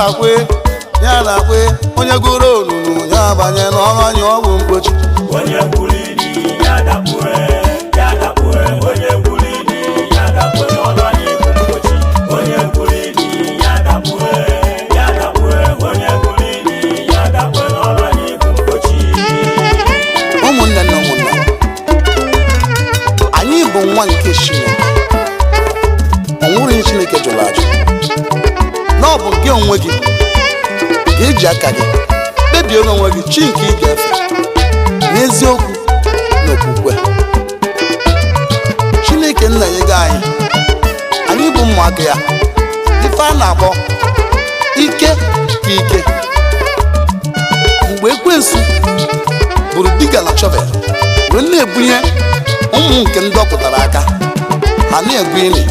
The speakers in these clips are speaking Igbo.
ya na-akwe onye gụrụ onunu ya banye n'ọrụ anyị ọ bụ mgbochi onye gwulini ya dakpue onye gwulini ya dakpue n'ọrụ anyị bụ mgbochi onye gwulini ya dakpue onye gwulini ya dakpue n'ọrụ anyị bụ mgbochi. ụmụnne na ụmụnna anyị bụ nwa nke Chineke ọ nwụrụ Chineke jụrụ ajụ na ọ bụ gị onwe gị ga-eji aka gị kpebie onwe gị chi nke ị ga-efe n'eziokwu na okwukwe. Chineke nna nyego anyị bụ ụmụaka ya ife a na-akpọ ike ka ike. Mgbe ekwensu bụrụ diga na chọvel wee na-ebunye ụmụ nke ndị ọpụtara aka ha na-egbu ili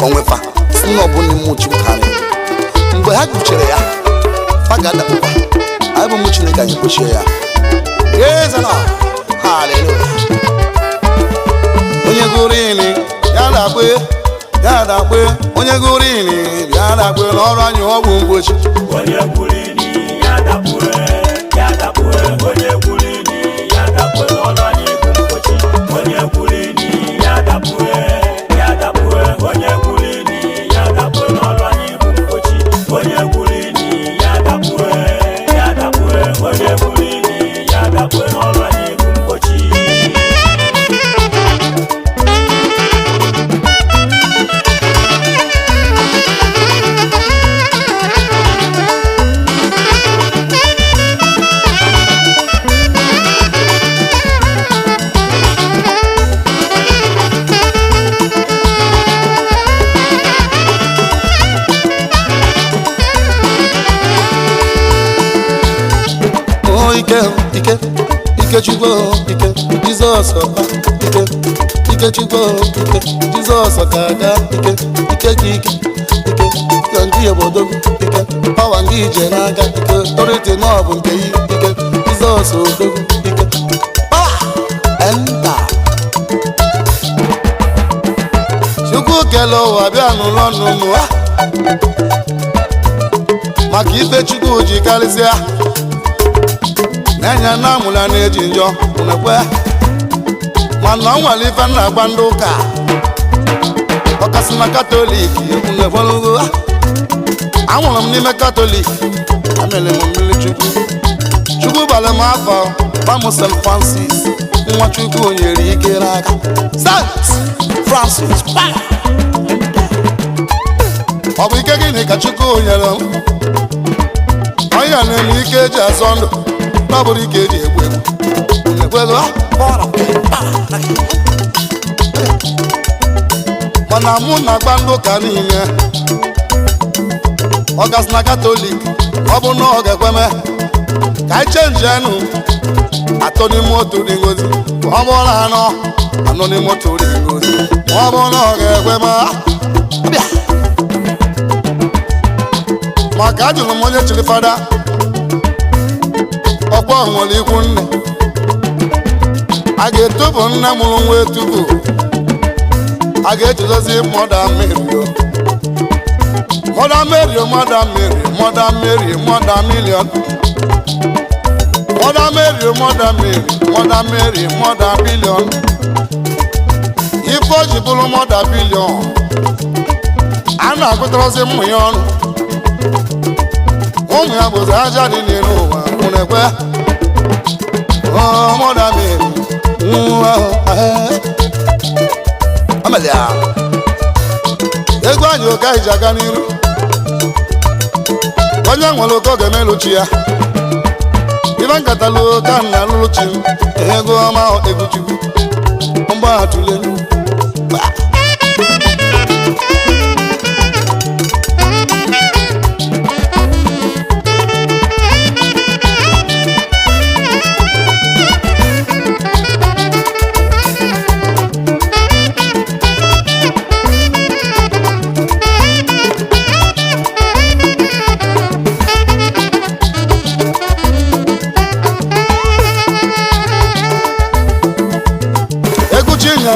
onwefa si na ọbụla mmụchi karị mgbe ha kpuchere ya fa ga-adakpụkwa anyị bụ ụmụ Chineke anyị kpochie ya ezena haleluya. Onye gụrụ ili ya dakpe onye gụrụ ili ya dakpe n'ọrụ anyị ọ bụ mgbochi onye gwulini ya dakpue onye gwulini ya dakpue n'ọrụ anyị bụ mgbochi onye gwulini ya dakpue onye gwulini ya dakpue n'ọrụ anyị bụ mgbochi onye gwulini ya dakpue onye gwulini ya dakpue n'ọrụ anyị bụ mgbochi. Ike Chukwu ike Jizọs ọba ike Chukwu ike Jizọs ga-aga ike ka ndị obodo ike pawa ndị ije n'aka ike toriti n'ọbụ nke ike Jizọs odogwu ike pawa enta. Chukwu kele ụwa bịa n'ụlọ nnụnụ maka ife Chukwu ji karịsịa n'enya na amụla na-eji njọ nekwe mana ọ nwere ife na-agba ndị ụka ọkasị na katọlik nekwelugo anwụrụ m n'ime katọlik amere m mmiri Chukwu bara m afọ gbamụ St. Francis nwa Chukwu nyere ike n'aka St. Francis ọ bụ ike gịnị ka Chukwu nyere m onye na-eme ike eji azọ ndụ ọ bụrụ ike eji egwu mana mụ na-agba ndị ụka niile ọ gasị na katọlik ọ bụ na ọ ga-ekweme ka anyị chenji enu atọ n'ime otu dị ngozi ọ bụrụ anọ n'ime otu dị ngozi ọ bụ na ọ ga-ekweme maka ajụrụ m onye chiri fada ọkpọ nwere ikwu nne a ga-etopụ nne mụrụ nwa etupu a ga-echezozi mọda Mary million ife o ji bụrụ mọda bilion a na-agụtarozi mmụ ya ọnụ ụmụ ya bụzi aja dị n'elu ụwa ekwe mọda Mary ego anyị oke anyị ji aga n'iru onye nwere oke oge meluchi ya ibe nkatalu ka nna lụlụchi ego ọma egwu Chukwu mgbagha tule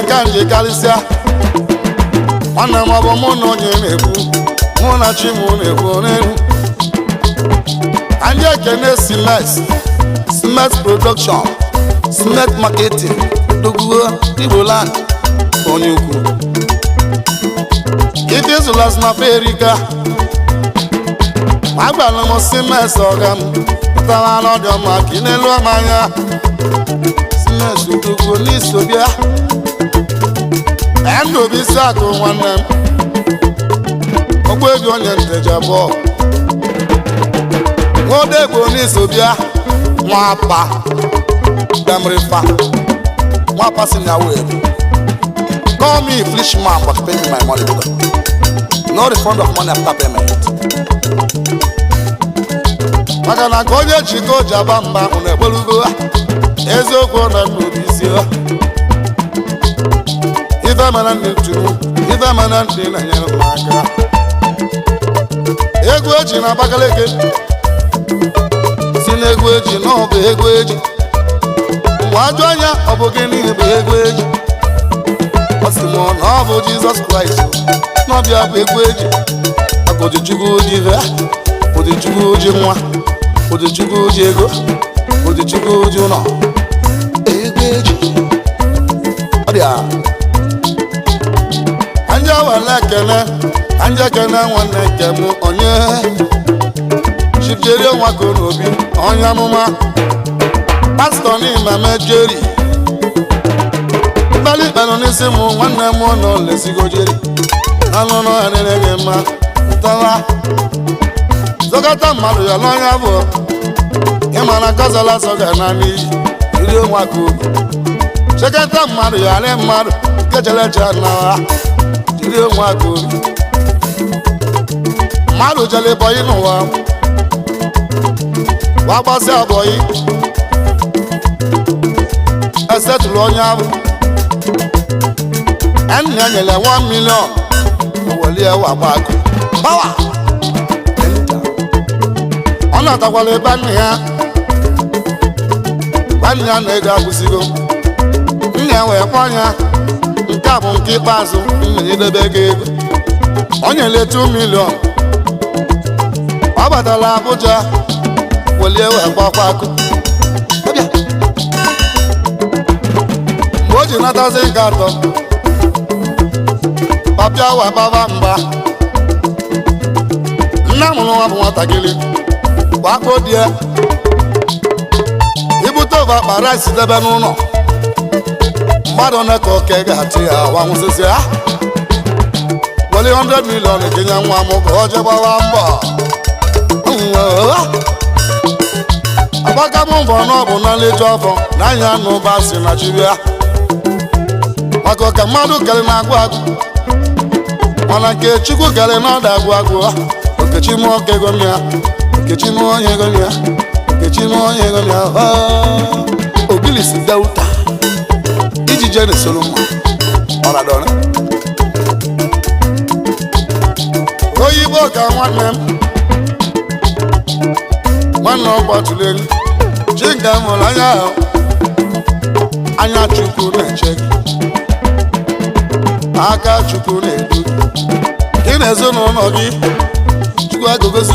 ka nje karịsịa nwanne m ọ bụ mụ na onye na-ekwu mụ na chi m na-ekwu n'elu ekene Simex production, Simex marketing, Doguo Igboland onye ukwu. Ife zulas na America, agbala m Simex ọga m pụtara n'ọdụ maka ị n'elu ọmanya. Simex Doguo n'isobia Ndobi Isaac nwanne m ogbebi onye nteja abụọ Nwodegbo n'isobia Nwapa Damrifa Nwapa si na web. Call me Flishman but pay me my money. No refund of money after payment. Maka na onye chiko jaba mba unu egbelugo eziokwu na Ndobi isi ife mana ndị tụrụ ife mana ndị na-enyere m aka. Egwu eji na Abakaliki si n'egwu eji na ọ bụ egwu eji mgbe ajụ anya ọ bụ gịnị bụ egwu eji ọ sị m na ọ bụ Jizọs Kraịst n'ọbịa bụ egwu eji Ojichukwu ji ve Ojichukwu ji nwa Ojichukwu ji ego Ojichukwu ji ụlọ egwu eji ọ dị a anja wala kene nwanne nke m onye chifjeri nwako n'obi onye amụma pastọ n'ime mejeri mkpali ikpenụ n'isi m nwanne m nọ lesigo jeri n'anụnụ adịrị gị mma tawa zọkọta mmadụ ya n'ọnya bụ ịmana kọzọla sọga na n'iyi iri nwako chekata mmadụ ya alị mmadụ nke cheleche na iri nwako mmadụ jele bọyị n'ụwa wagbasị abọyị esetụlụ onye abụ enyi ya nyere 1 million owelie wagbago pawa ọ na-atakwala ebe nne ya na-ego akwụsịgo nne ya wee kpọ ya nke a bụ nke ikpeazụ nnyedebe ego ego o nyere 2 million ọ batara Abuja welie wee gbakwa akụ mgbe o ji natazi nke atọ papịa wa baba mgba nne mụrụ nwa bụ nwatakịrị gbakpo die ibute ụba kpara isi debe n'ụlọ mmadụ na ka oke ga-atụ ya wanwụsịsị ha weli 100 million kenye nwa m ka o je gbawa mbọ agbaka m mbọ na ọ bụ na nleju ọfọ na anya n'ụba si na chibia maka ọka mmadụ kere na-agụ agụ mana nke Chukwu kere na ọda agụ agụ okechi m oke ego m ya okechi m onye ego m ya okechi m onye ego m ya Ogilisi Delta ijije na-esoro mma ọradọrọ oyibo ka nwanne m nwanne ọgbatụleri chinga mụrụ anya ahụ anya Chukwu na-eche gị aka Chukwu na-edu gị na ezinụlọ gị Chukwu agogozi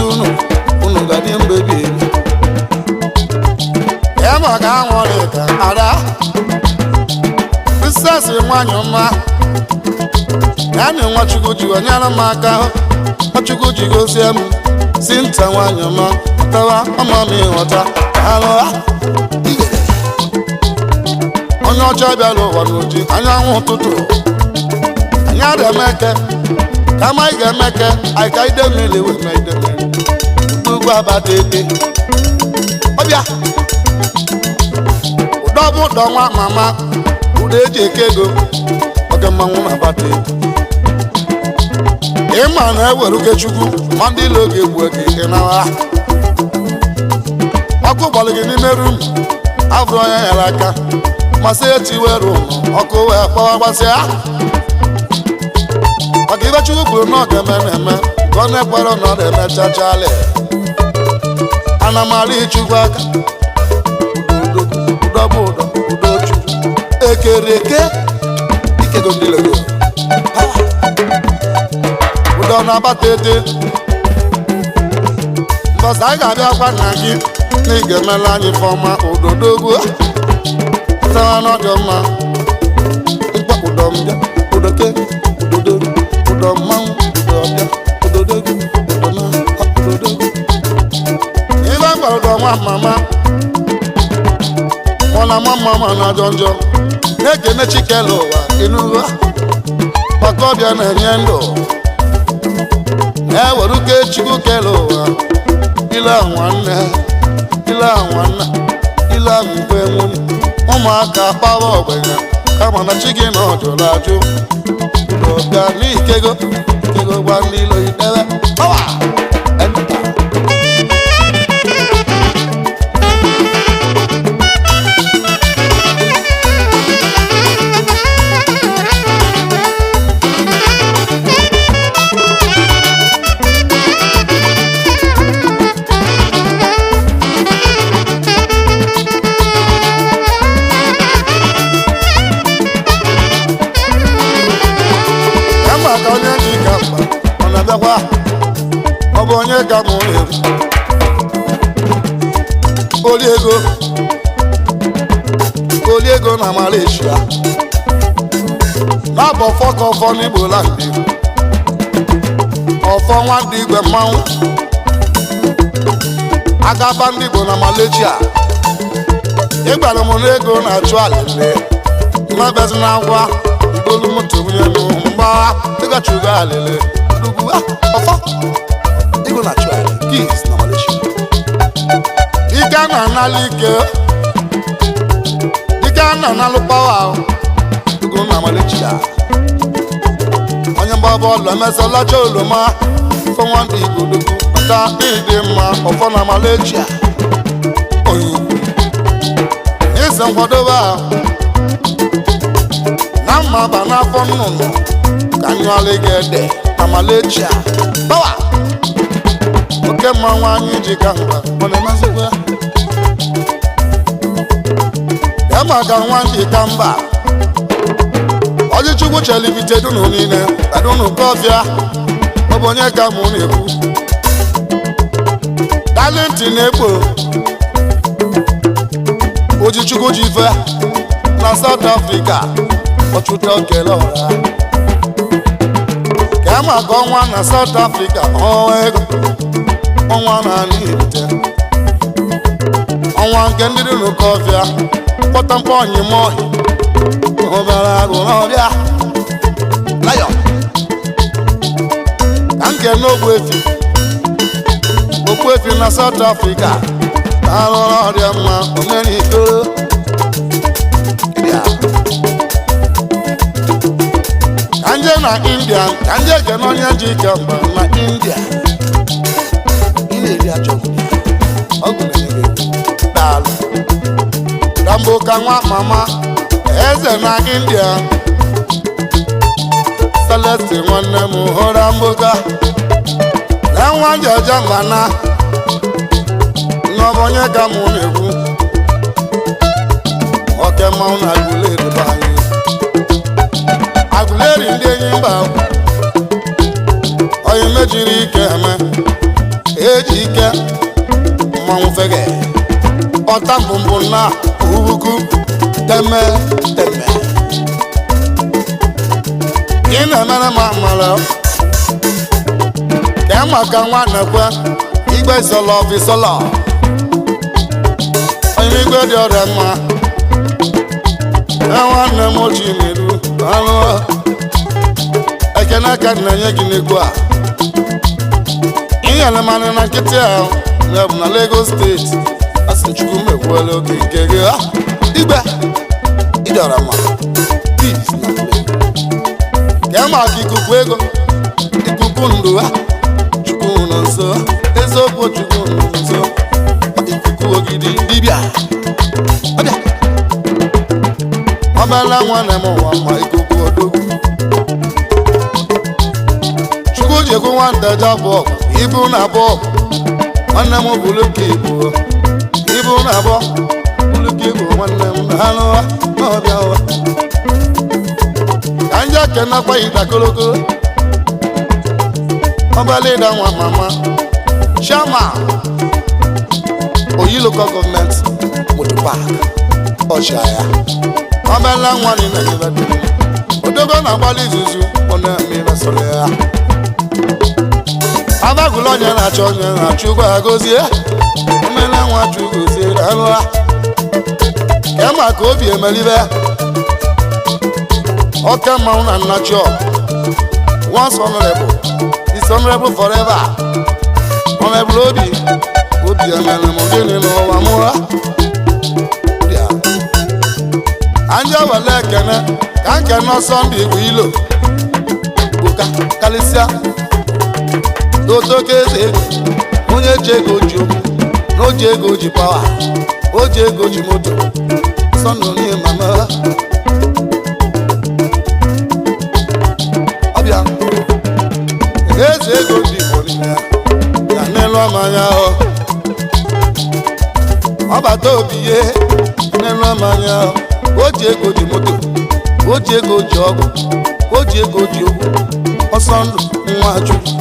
unu ga-adị mbebi ebi ya maka anwụrị ka ada Princess nwanyị ọma ya na Nwachukwu ji nyere m aka Nwachukwu ji gozie m si nta nwanyị ọma tawa ọma m ịghọta alụha onye ọcha bịara ụwa n'oji anyanwụ ụtụtụ anyị adameke kama ị ga-emeke anyị ka ide mmiri wee mee ide mmiri ugwu abata ete ọbịa ụdọ bụ ụdọ nwa mama ụdọ eji eke ego oge mmanwụ na-abata ete ịma na ewere Ukechukwu ma ndị ile oge egbu ege ike nawa ọkụ gbọrọ gị n'ime rum afụrụ onye nyere aka masị etiwere ụlọ ọkụ wee kpọwa gbasịa maka ibe Chukwu kwuru na ọ ga-eme na-eme ka ọ na-ekwere na ọ na-eme chachali ana m arị Chukwu aka ụdọ bụ ụdọ Chukwu ekere eke ikego ndị lego ụdọ na-abata ete because anyị ga-abịakwa na gị na ị ga-emela anyị fọma ododogwu tara n'ọdụ mma mkpa ụdọ mbịa ụdọke ụdodo ụdọ mmanwụ ụdọ ọbịa ụdodogwu ụdọna ụdodogwu ibe gbara ụdọ nwa mama ọ na ama mma na ajọ njọ na-ekene chikele ụwa ịnụwa maka ọbịa na-enye ndụ na-ewere uke chukwu kele ụwa ile nwanne ile nwanna ile mgbe nwunye ụmụaka kpawa ogbenye kama na chi gị na ọjụrụ ajụ ụdọbịa n'ikego ikego gwa ndị ilo idebe ọwa enụta ọ bụ onye ka mụ na-ekwu oliego na Malaysia na-abụ ọfọ ka ọfọ n'Igbo landị ọfọ nwandị igwe mmanwụ agaba ndị Igbo na Malaysia ịgbara m n'ego na-achụ alịle mabezi na ngwa igolu moto nwunye mgba ịgachugo alịle ọfọ Igbo na try keys na Malaysia ike na-analụ ike na-analụ pawa Igbo na Malaysia onye mgba bọọlụ emesalacha oloma fọ nwandị Igbo dogwu maka ịdị mma ọfọ na Malaysia onye ukwu ise nkwadobe na mma ba n'afọ nnụnụ ka nyụọlị ga-ede na Malaysia pawa oke mmanwụ anyị ji ka mba ọ na-emezikwa ya maka nwandị ka mba ọjịchukwu chelibite dunu niile adunu kọfịa ọ bụ onye ka mụ na-ekwu talenti na-ekpo ojichukwu ji fe na South Africa ọchụta okele ọra ka maka ọnwa na South Africa ego ọnwa na-anị ibute ọnwa nke ndị dị n'oke ọfịa kpọtamkpọ onyimohi obere agụ n'ọbịa lion ka nke n'ogbuefi na South Africa arụrụ ọrịa mma omeri itoro ka nje na India ka nje kene onye ji ike mba na India Rambo ka nwa mama eze na India Celeste nwanne m hụ Rambo ka na nwa jeje mbana n'ọbụ onye ka mụ na-ekwu oke mmanwụ na Aguleri bụ anyị Aguleri ndị enyi mba onye mejiri ike eme eji ike mmanwụ fege ọta mbụmbụ na uruku teme ị na-emere ma mara ka maka nwa na-ekwe igwe isọlọ ọfisọlọ onye igwe dị ọrịa mma nwanne m ochie na-eru anụ ekene ka na-enye gị n'egwu a ihe elemanị na nkịtị ahụ bụ na Lagos steeti asị chukwu mekwuola oge nke gị igwe ịdọrọ mma ka maka ikuku ego ikuku ndụ chukwu nọ nso eziokwu chukwu nọ nso ikuku ogidi dibịa ọbala nwanne m ụwa ma ikuku odogwu chukwu ji ekwu nwata ja bọọlụ ibu na bọọlụ nwanne m bụrụ ka ibu na abụọ bụrụ ka igbo nwanne m na anụ n'ọbịa ụwa ka ndị akenakwa ịda kolokolo ọbala ịda nwa mama Chairman Oyi Local Government Motor Park Ọchịagha ọbala nwa dị na Ibadan odogo na-agbalị izuzu ọ na-eme mesoro ya abagụlụ onye na-achọ onye na-achọ ụgwọ agozie omena nwa chụgozie alụ ha kema ka obi emelibe ọka mmanwụ na nnachi once honorable is honorable forever honorable obi emele m gịnị n'ụwa mụra anja wale ekene ka nkene ọsọ ndị igbo ilo buka kalisia otoke eze onye ji ego ji okwu na oji ego ji pawa oji ego ji moto sọnụ onye mama ọbịa eze ego ndị igbo niile ya n'elu ọmanya ahụ ọbata obi ihe n'elu ọmanya ahụ oji ego ji moto oji ego ji ọgwụ oji ego ji okwu ọsọ ndụ nwa chukwu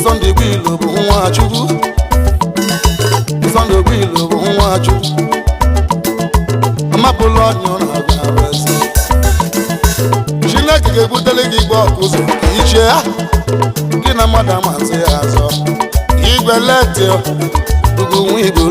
Sunday Igbo bụ nwa chukwu Sunday Igbo bụ nwa chukwu amapụla onye ọ na-aga esi Chineke ga-ebutere gị igbe ọkụ ụzọ ka ichie ya gị na mmadụ amasị ya azọ igwe leti ugwu nwa Igbo